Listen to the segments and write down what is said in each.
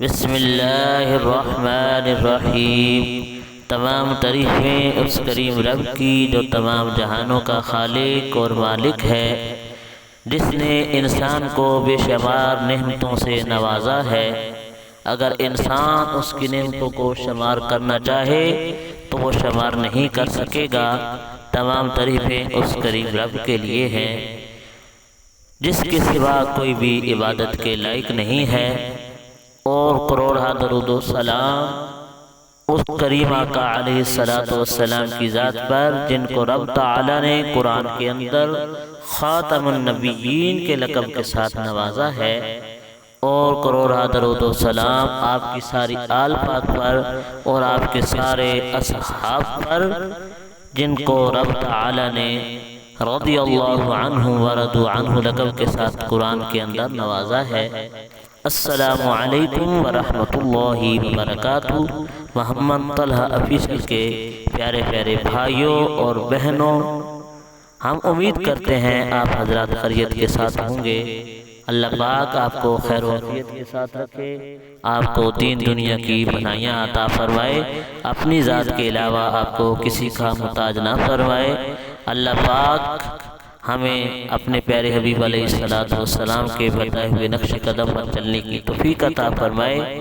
بسم اللہ الرحمن الرحیم۔ تمام تعریفیں اس کریم رب کی جو تمام جہانوں کا خالق اور مالک ہے، جس نے انسان کو بے شمار نعمتوں سے نوازا ہے۔ اگر انسان اس کی نعمتوں کو شمار کرنا چاہے تو وہ شمار نہیں کر سکے گا۔ تمام تعریفیں اس کریم رب کے لیے ہیں جس کے سوا کوئی بھی عبادت کے لائق نہیں ہے، اور کروڑہ درود و سلام اس کریم آقا علیہ الصلوۃ والسلام کی ذات پر، جن کو رب تعالی نے قرآن کے اندر خاتم النبیین کے لقب کے ساتھ نوازا ہے، اور کروڑہ درود و سلام آپ کی ساری آل پاک پر اور آپ کے سارے اصحاب پر، جن کو رب تعالی نے رضی اللہ عنہ ورضوا عنہ لقب کے ساتھ قرآن کے اندر نوازا ہے۔ السلام علیکم ورحمۃ اللہ وبرکاتہ۔ محمد طلحہ آفیشل کے پیارے پیارے بھائیوں اور بہنوں، ہم امید کرتے ہیں آپ حضرات خیریت کے ساتھ ہوں گے۔ اللہ پاک آپ کو خیر و عافیت کے ساتھ رکھے، آپ کو دین دنیا کی بھلائیاں عطا فرمائے، اپنی ذات کے علاوہ آپ کو کسی کا محتاج نہ فرمائے۔ اللہ پاک ہمیں اپنے پیارے حبیب علیہ الصلوۃ والسلام کے بتائے ہوئے نقش قدم پر چلنے کی توفیق عطا فرمائے۔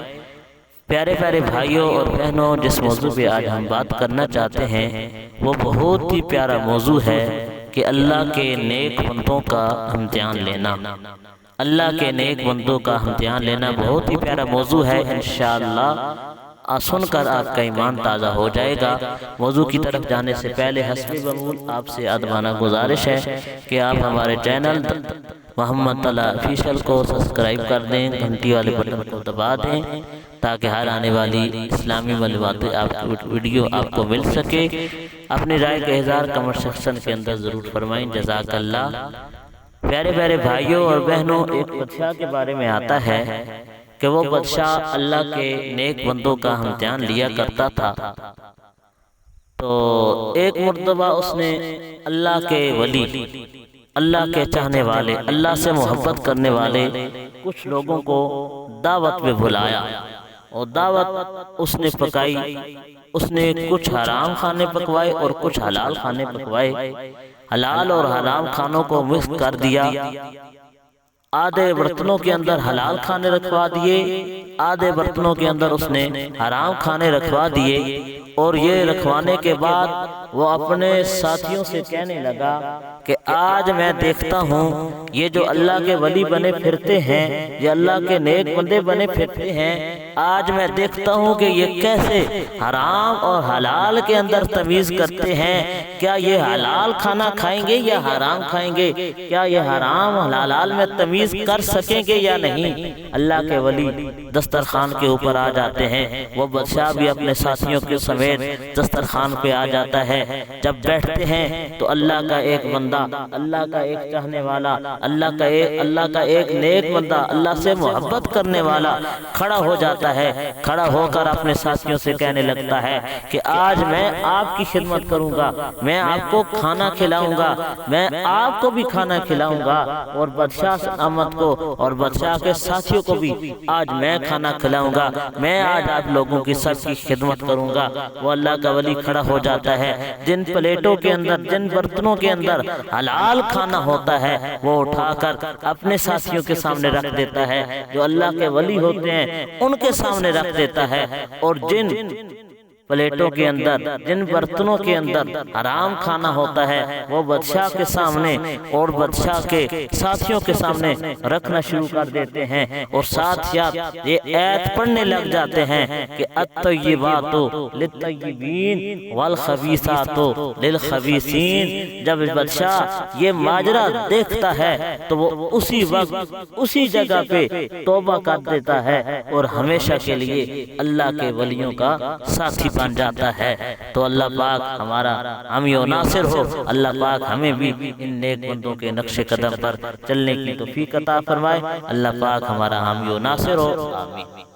پیارے پیارے بھائیوں اور بہنوں، جس موضوع پہ آج ہم بات کرنا چاہتے ہیں وہ بہت ہی پیارا موضوع ہے کہ اللہ کے نیک بندوں کا امتحان لینا۔ اللہ کے نیک بندوں کا امتحان لینا بہت ہی پیارا موضوع ہے۔ انشاءاللہ سن کر آپ کا ایمان تازہ ہو جائے گا۔ موضوع کی طرف جانے سے پہلے حسب معمول آپ سے ادبانہ گزارش ہے کہ آپ ہمارے چینل محمد طلحہ آفیشل کو سبسکرائب کر دیں، گھنٹی والے بٹن کو دبا دیں تاکہ ہر آنے والی اسلامی معلومات ویڈیو آپ کو مل سکے۔ اپنی رائے کا اظہار کمنٹ سیکشن کے اندر ضرور فرمائیں، جزاک اللہ۔ پیارے پیارے بھائیوں اور بہنوں، ایک بادشاہ کے بارے میں آتا ہے کہ وہ بادشاہ اللہ کے نیک بندوں کا امتحان لیا کرتا تھا۔ تو ایک مرتبہ اس نے اللہ کے ولی، اللہ کے چاہنے والے، اللہ سے محبت کرنے والے کچھ لوگوں کو دعوت میں بلایا، اور دعوت اس نے پکائی۔ اس نے کچھ حرام کھانے پکوائے اور کچھ حلال کھانے پکوائے۔ حلال اور حرام کھانوں کو مکس کر دیا۔ آدھے برتنوں کے اندر حلال کھانے رکھوا دیے، آدھے برتنوں کے اندر اس نے حرام کھانے رکھوا دیے، اور یہ رکھوانے کے بعد وہ اپنے ساتھیوں سے کہنے لگا کہ آج میں دیکھتا ہوں یہ جو اللہ کے ولی بنے پھرتے ہیں، یہ اللہ کے نیک بندے بنے پھرتے ہیں، آج میں دیکھتا ہوں کہ یہ کیسے حرام اور حلال کے اندر تمیز کرتے ہیں۔ کیا یہ حلال کھانا کھائیں گے یا حرام کھائیں گے؟ کیا یہ حرام حلال میں تمیز کر سکیں گے یا نہیں؟ اللہ کے ولی دسترخوان کے اوپر آ جاتے ہیں، وہ بادشاہ بھی اپنے ساتھیوں کے سمیت دسترخوان پہ آ جاتا ہے۔ جب بیٹھتے ہیں تو اللہ کا ایک بندہ، اللہ کا ایک چاہنے والا، اللہ کا ایک نیک بندہ، اللہ سے محبت کرنے والا کھڑا ہو جاتا ہے۔ کھڑا ہو کر اپنے ساتھیوں سے کہنے لگتا ہے کہ آج میں آپ کی خدمت کروں گا، میں آپ کو کھانا کھلاؤں گا، میں آپ کو بھی کھانا کھلاؤں گا، اور بادشاہ احمد کو اور بادشاہ کے ساتھیوں کو بھی آج میں کھانا کھلاؤں گا، میں آج آپ لوگوں کی سب کی خدمت کروں گا۔ وہ اللہ کا ولی کھڑا ہو جاتا ہے، جن پلیٹوں کے اندر، جن برتنوں کے اندر حلال کھانا ہوتا ہے وہ اٹھا کر اپنے ساتھیوں کے سامنے رکھ دیتا ہے، جو اللہ کے ولی ہوتے ہیں ان کے سامنے رکھ دیتا ہے، اور جن پلیٹوں کے اندر، جن برتنوں کے اندر حرام کھانا ہوتا ہے وہ بادشاہ کے سامنے اور بادشاہ کے ساتھیوں کے سامنے رکھنا شروع کر دیتے ہیں، اور ساتھ ساتھ یہ آیت پڑھنے لگ جاتے ہیں کہ الطیبات للطیبین والخبیثات للخبیثین۔ جب بادشاہ یہ ماجرا دیکھتا ہے تو وہ اسی وقت اسی جگہ پہ توبہ کر دیتا ہے، اور ہمیشہ کے لیے اللہ کے ولیوں کا ساتھی بن جاتا ہے۔ تو اللہ پاک ہمارا حامی و ناصر ہو۔ اللہ پاک ہمیں بھی ان نیک بندوں کے نقش قدم پر چلنے کی توفیق عطا فرمائے۔ اللہ پاک ہمارا حامی و ناصر ہو، آمین۔